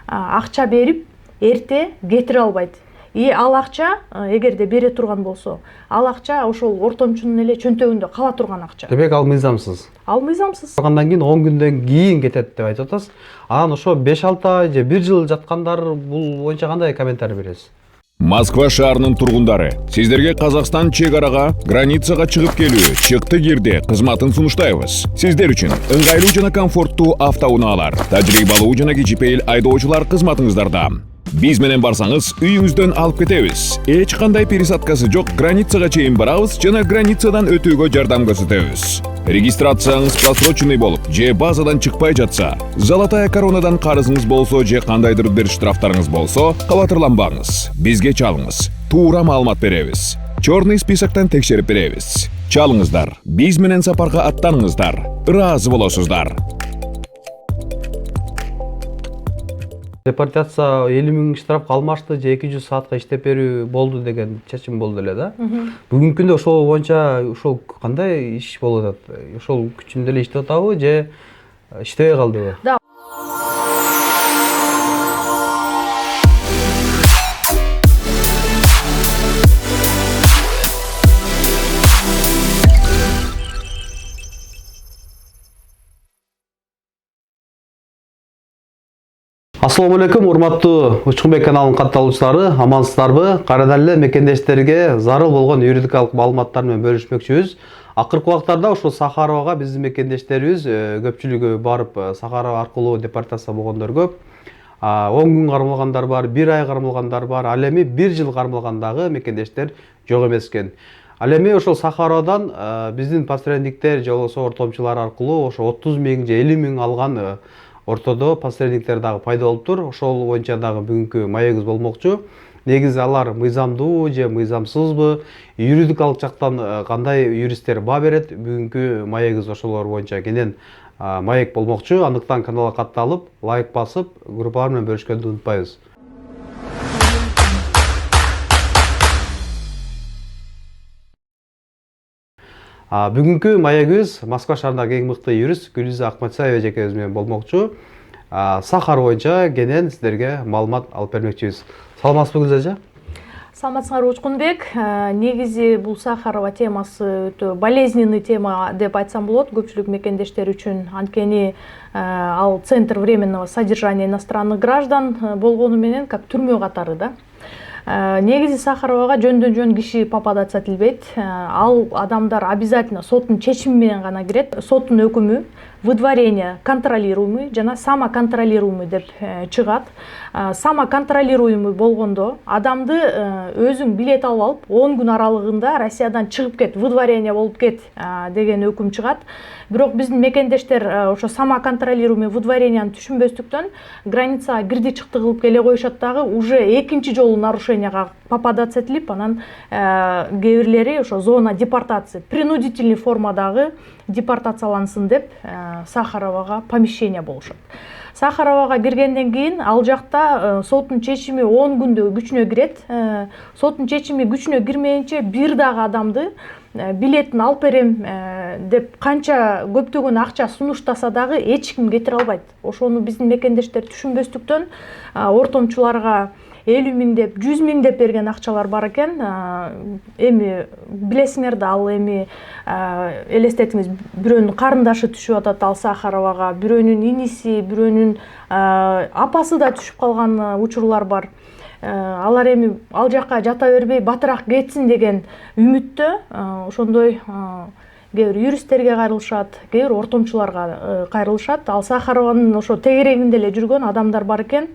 акча берип эрте кетире албайт. Ал акча эгерде бере турган болсо, ал акча ошол ортомчунун эле чөнтөгүндө кала турган акча. Демек ал мыйзамсыз. Ал мыйзамсыз. Андан кийин 10 күндөн кийин кетет деп айтып атасыз. Анан ошо 5-6 ай же 1 жыл жаткандар бул боюнча кандай комментарий бересиз? Москва шаарынын тургундары, сиздерге Казакстан чек арага, границага чыгып келүү, чыкты кирди кызматын сунуштайбыз. Сиздер үчүн ыңгайлуу жана комфорттуу автоунаалар, тажрыйбалуу жана кичипейил айдоочулар кызматыңыздарда. Биз менен барсаңыз, үйүңүздөн алып кетебиз. Эч кандай пересадкасы жок, границага чейин барабыз жана границадан өтүүгө жардам көрсөтөбүз. Регистрацияңыз просроченный болуп, же базадан чыкпай жатса, Золотая коронадан карызыңыз болсо, же кандайдыр бир штрафтарыңыз болсо, кабатырланбаңыз. Бизге чалыңыз. Туура маалымат беребиз. Чорный списоктон текшерип беребиз. Чалыңыздар. Биз менен сапарга аттаныңыздар. Ыраазы болосуздар. Депортация 50 000 штраф калмашты же 200 саатка иштеп берүү болду деген чечим болду эле да. Бүгүнкү күндө ошол боюнча ошол кандай иш болуп атат? Ошол күчүндө эле иштеп атабы же иштебей калдыбы? Ассаламу алейкум, урматтуу Учкунбек каналынын катталуучулары, амансыздарбы? Кайрадан эле мекендештерге зарыл болгон юридикалык маалыматтар менен бөлүшмөкчүбүз. Акыркы убактарда ошо Сахаровага биздин мекендештерибиз көпчүлүгү барып Сахарова аркылуу депортация болгондор көп. 10 күн кармалгандар бар, 1 ай кармалгандар бар, ал эми 1 жыл кармалгандагы мекендештер жок эмес экен. Ал эми ошол Сахаровадан биздин посредниктер же болбосо ортомчулар аркылуу ошо 30 000 же 50 000 алган ортодо посредниктер дагы пайда болуптур. Ошол боюнча дагы бүгүнкү маегибиз болмокчу. Негизи алар мыйзамдуу же мыйзамсызбы, юридикалык жактан кандай юристтер баа берет, бүгүнкү маегибиз ошолор боюнча кенен маек болмокчу. Андыктан каналга катталып, лайк басып, группалар менен бөлүшкөндү унутпайбыз. Бүгүнкү маегибиз Москва шаарындагы эң мыкты юрист Гүлиза Акматсаева эжекебиз менен болмокчу. Сахарова боюнча кенен сиздерге маалымат алып бермекчибиз. Саламатсызбы Гүлиза эже? Саламатсыңарбы Учкунбек. Негизи бул Сахарова темасы өтө болезненный тема деп айтсам болот көпчүлүк мекендештер үчүн. Анткени ал центр временного содержания иностранных граждан болгону менен как түрмө катары да. Негизи Сахаровага жөндөн жөн киши попадаться этилбейт. Ал адамдар обязательно соттун чечими менен гана кирет. Соттун өкүмү выдворение контролируемый жана самоконтролируемый деп чыгат. Самоконтролируемый болгондо адамды өзүң билет алып алып 10 күн аралыгында Россиядан чыгып кет, выдворение болуп кет деген өкүм чыгат. Бирок биздин мекендештер ошо самоконтролируемый выдворениени түшүнбөстүктөн границага кирди чыкты кылып келе коюшат дагы, уже экинчи жолу нарушенияга попадаться этилип, анан кээ бирлери ошо зона депортации, принудительный формадагы депортациялансын деп Сахаровага помещение болушат. Сахаровага киргенден кийин ал жакта соттун чечими 10 күндө күчүнө кирет. Соттун чечими күчүнө кирмейинче бир дагы адамды билетин алып берем деп канча көптөгөн акча сунуштаса дагы эч ким кетире албайт. Ошону биздин мекендештер түшүнбөстүктөн ортомчуларга 50 000 деп, 100 000 деп берген акчалар бар экен. Эми билесиңер да, ал эми элестетиңиз, бирөөнүн карындашы түшүп атат ал Сахаровага, бирөөнүн иниси, бирөөнүн апасы да түшүп калган учурлар бар. Алар эми ал жакка жата бербей батыраак кетсин деген үмүттө ошондой кээ бир юристтерге кайрылышат, кээ бир ортомчуларга кайрылышат. Ал Сахарованын ошо тегерегинде эле жүргөн адамдар бар экен.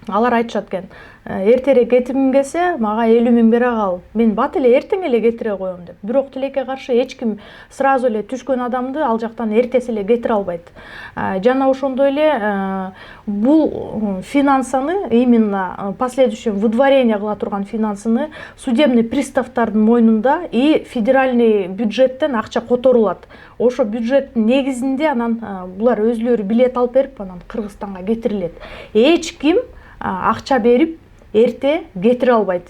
Алар айтышат экен, эртерээк кетиргим келсе, мага 50 000 бере кал. Мен бат эле эртең эле кетире коем деп. Бирок тилекке каршы эч ким сразу эле түшкөн адамды ал жактан эртеси эле кетире албайт. Жана ошондой эле бул финансаны, именно последующем выдворение кыла турган финансыны судебный приставдардын мойнунда и федеральный бюджеттен акча которулат. Ошо бюджеттин негизинде анан булар өзлөрү билет алып берип, анан Кыргызстанга кетирилет. Эч ким акча берип эрте кетире албайт.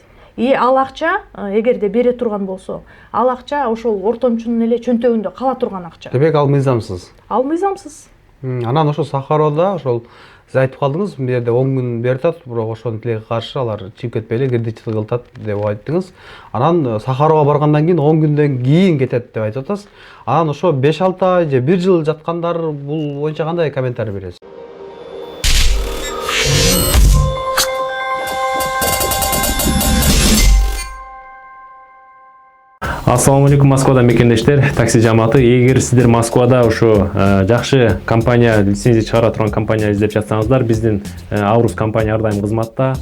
Ал акча эгерде бере турган болсо, ал акча ошол ортомчунун эле чөнтөгүндө кала турган акча. Демек ал мыйзамсыз. Ал мыйзамсыз. Анан ошо Сахаровада ошол Сиз айтып калдыңыз, бул жерде 10 күн берип атат, бирок ошонун тилеге каршы алар чыгып кетпей эле кирдичилик кылып атат деп айттыңыз. Анан Сахарова баргандан кийин 10 күндөн кийин кетет деп айтып атасыз. Анан ошо 5-6 ай же 1 жыл жаткандар бул боюнча кандай комментарий бересиз? Ассаламу алейкум, Москвада мекендештер, такси жамааты. Эгер сиздер Москвада ошо жакшы компания, лицензия чыгара турган компания издеп жатсаңыздар, биздин Аурус компания ар дайым кызматта.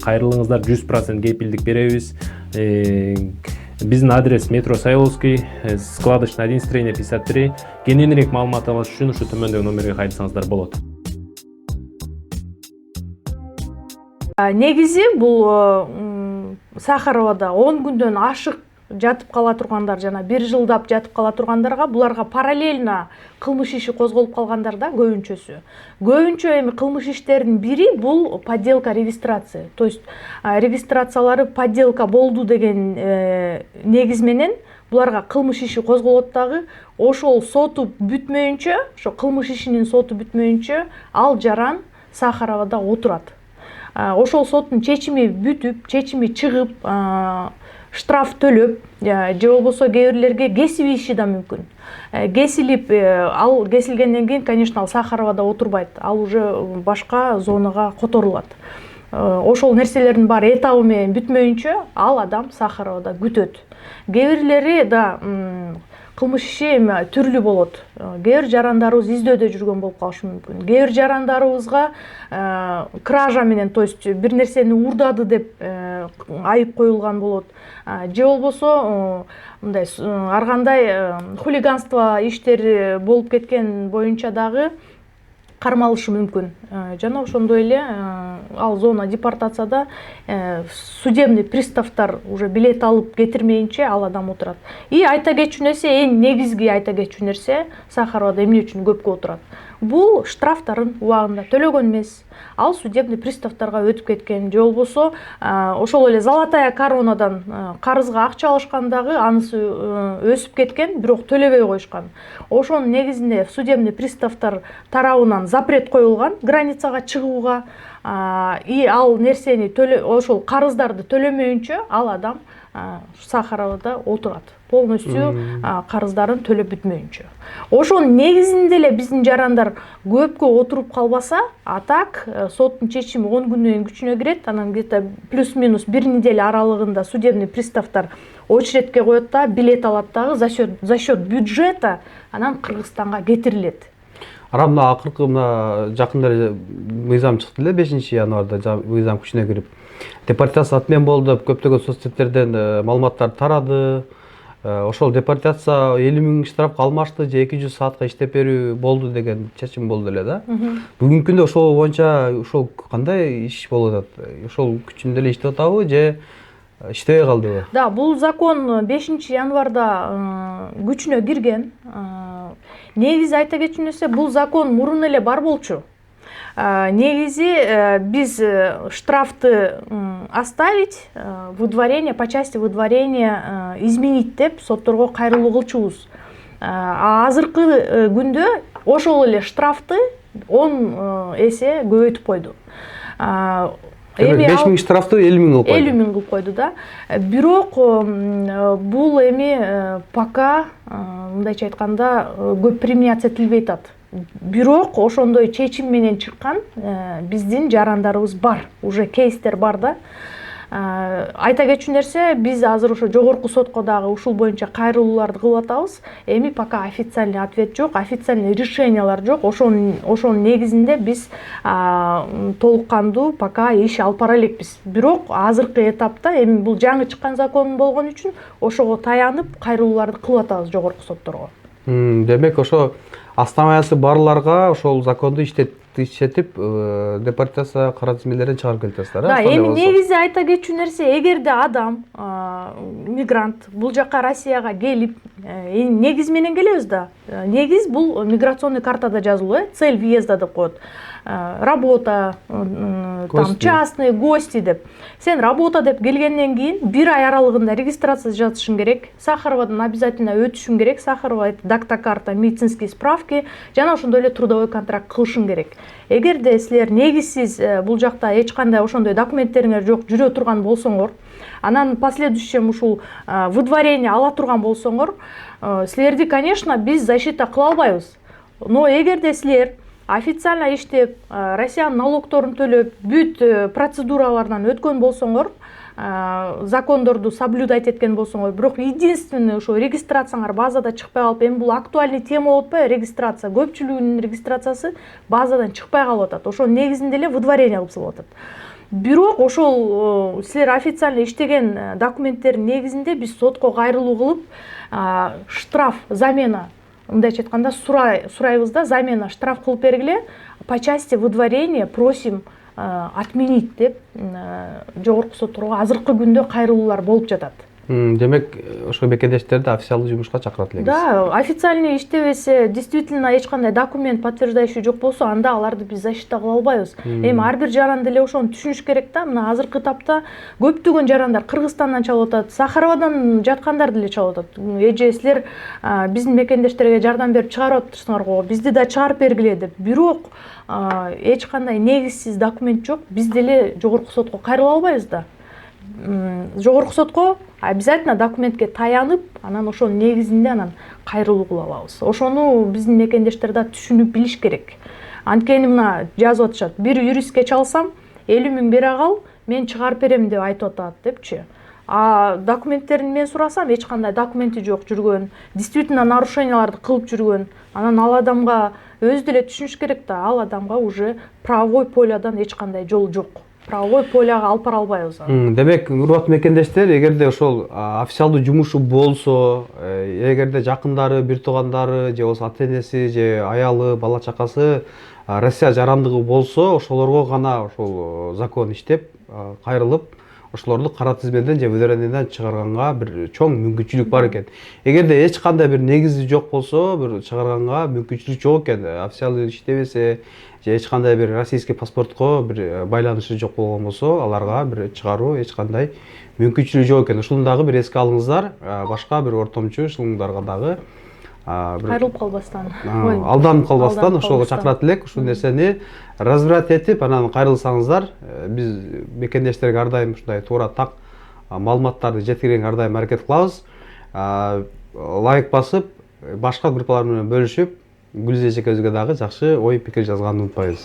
Кайрылыңыздар, 100% кепилдик беребиз. Биздин адрес метро Сайловский, складочный 1, строение 53. Кененирээк маалымат алыш үчүн ушу төмөндөгү номерге кайрылсаңыздар болот. Негизи бул Сахаровада 10 күндөн ашык жатып кала тургандар жана 1 жылдап жатып кала тургандарга, буларга параллельно кылмыш иши козголуп калгандар да көбүнчөсү. Көбүнчө эми кылмыш иштердин бири бул подделка регистрация. То есть регистрациялары подделка болду деген негиз менен буларга кылмыш иши козголот дагы. Ошол соту бүтмөйүнчө, ошо кылмыш ишинин соту бүтмөйүнчө ал жаран Сахаровада отурат. Ошол соттун чечими бүтүп, чечими чыгып, штраф төлөп, же болбосо кээ бирлерге кесип иши да мүмкүн. Кесилип, ал кесилгенден кийин, конечно, ал Сахаровада отурбайт. Ал уже башка зонага которулат. Ошол нерселердин баары этабы менен бүтмөйүнчө ал адам Сахаровада күтөт. Кээ бирлери да кылмыш иши түрлүү болот. Кээ бир жарандарыбыз издөөдө жүргөн болуп калышы мүмкүн. Кээ бир жарандарыбызга кража менен, то есть бир нерсени урдады деп айып коюлган болот. Же болбосо мындай ар кандай хулиганство иштери болуп кеткен боюнча дагы кармалышы мүмкүн. Жана ошондой эле ал зона депортацияда судебный приставтар уже билет алып кетирмейинче ал адам отурат. И айта кетчү нерсе, эң негизги айта кетчү нерсе, Сахаровада эмне үчүн көпкө отурат? Бул штрафтарын убагында төлөгөн эмес. Ал судебный приставтарга өтүп кеткен, же болбосо ошол эле Золотая коронадан карызга акча алышкандагы анысы өсүп кеткен, бирок төлөбөй коюшкан. Ошонун негизинде судебный приставтар тарабынан запрет коюлган границага чыгууга. И ал нерсени ошол карыздарды төлөмөйүнчө ал адам Сахаровада отурат. Полностью карыздарын төлөп бүтмөйүнчө. Ошонун негизинде эле биздин жарандар көпкө отуруп калбаса, а так соттун чечими 10 күндөн кийин күчүнө кирет. Анан где-то плюс-минус 1 неделя аралыгында судебный приставтар очередке коет да, билет алат дагы за счет бюджета анан Кыргызстанга кетирилет. Анан мына акыркы жакында эле мыйзам чыкты эле 5-январда мыйзам күчүнө кирип. Депортация отмен болду деп көптөгөн соцсеттерден маалыматтар тарады. Ошол депортация 50 000 штрафка алмашты же 200 саатка иштеп берүү болду деген чечим болду эле да. Бүгүнкү күндө ошол боюнча ошол кандай иш болуп атат? Ошол күчүндө эле иштеп атабы же иштебей калдыбы? Да, бул закон 5 январда күчүнө кирген. Негизи айта кетчү нерсе, бул закон мурун эле бар болчу. Негизи биз штрафты оставить, выдворение, по части выдворения изменить деп сотторго кайрылуу кылчубуз. Азыркы күндө ошол эле штрафты 10 эсе көбөйтүп койду. 5000 штрафты 50 000 кылып койду. 50 000 кылып койду да. Бирок бул эми пока мындайча айтканда көп применяться этилбей атат. Бирок ошондой чечим менен чыккан биздин жарандарыбыз бар, уже кейстер бар да. Айта кетчү нерсе, биз азыр ошо жогорку сотко дагы ушул боюнча кайрылууларды кылып атабыз. Эми пока официальный ответ жок, официальный решениялар жок. Ошонун негизинде биз толук кандуу пока иш алып бара элекпиз. Бирок азыркы этапта эми бул жаңы чыккан закон болгон үчүн ошого таянып кайрылууларды кылып атабыз жогорку сотторго. Демек ошо основаниясы барларга ошол законду иштетип депортация кара тизмелерин чыгарып келатасыздар. Да, эми негизи айта кетчү нерсе, эгерде адам мигрант бул жака Россияга келип, негиз менен келебиз да. Негиз бул миграционный картада жазылуу, цель въезда деп коет. работа, там Гости. частный, гости деп. Сен работа деп келгенден кейін 1 ай аралығында регистрация жазышың керек. Сахаровадан обязательно өтүшүң керек. Сахарова дактакарта, медицинские справки, жана ошондой эле трудовой контракт кылышың керек. Эгерде силер негизсиз бул жакта эч кандай ошондой документтериңер жок, жүрө турган болсоңор, анан последующем ушул выдворение ала турган болсоңор, силерди, конечно, биз защита кыла албайбыз. Но эгерде силер официально иштеп, Россиянын налогторун төлөп, бүт процедуралардан өткөн болсоңор, закондорду соблюдать эткен болсоңор, бирок единственный ошо регистрацияңар базада чыкпай калып, эми бул актуальный тема болуп атпайбы, регистрация, көпчүлүгүнүн регистрациясы базадан чыкпай калып атат. Ошо негизинде эле выдворение кылып салып атат. Бирок ошол силер официально иштеген документтердин негизинде биз сотко кайрылуу кылып, штраф, замена, мындайча айтканда сурайбыз да, замена штраф кылып бергиле, по части выдворения просим отменить деп жогорку сотко азыркы күндө кайрылуулар болуп жатат. Демек ошо мекендештерди официалдуу жумушка чакырат элеңиз. Да, официальный иштебесе, действительно эч кандай документ подтверждающий жок болсо, анда аларды биз защита кыла албайбыз. Эми ар бир жаран деле ошону түшүнүш керек да. Мына азыркы тапта көптөгөн жарандар Кыргызстандан чалып атат, Сахаровадан жаткандар деле чалып атат. Эже силер биздин мекендештерге жардам берип чыгарып атырсыңар го, бизди да чыгарып бергиле деп. Бирок эч кандай негизсиз документ жок, биз деле жогорку сотко кайрыла албайбыз да. Жогорку сотко обязательно документке таянып, анан ошонун негизинде анан кайрылуу кыла алабыз. Ошону биздин мекендештер да түшүнүп билиш керек. Анткени мына жазып атышат, бир юристке чалсам 50 000 бере кал, мен чыгарып берем деп айтып атат депчи. А документтерин мен сурасам, эч кандай документи жок жүргөн, действительно нарушенияларды кылып жүргөн. Анан ал адамга өзү деле түшүнүш керек да, ал адамга уже правовой полядан эч кандай жол жок. Правовой поляга алып бара албайбыз. Демек, урматтуу мекендештер, эгерде ошол официалдуу жумушу болсо, эгерде жакындары, бир туугандары, же болбосо ата-энеси, же аялы, бала чакасы Россия жарандыгы болсо, ошолорго гана ошол закон иштеп, кайрылып, ошолорду кара тизмеден же выдворениеден чыгарганга бир чоң мүмкүнчүлүк бар экен. Эгерде эч кандай бир негизи жок болсо, бир чыгарганга мүмкүнчүлүк жок экен. Официалдуу иштебесе, же эч кандай бир российский паспортко бир байланышы жок болгон болсо, аларга бир чыгаруу эч кандай мүмкүнчүлүк жок экен. Ушуну дагы бир эске алыңыздар. Башка бир ортомчу ушуңарга дагы кайрылып калбастан, алданып калбастан ошого чакырат элек. Ушул нерсени разбирать этип, анан кайрылсаңыздар, биз мекендештерге ар дайым ушундай туура так маалыматтарды жеткиргенге ар дайым аракет кылабыз. Лайк басып, башка группалар менен бөлүшүп, Гүлзия эжекебизге дагы жакшы ой пикир жазганды унутпайбыз.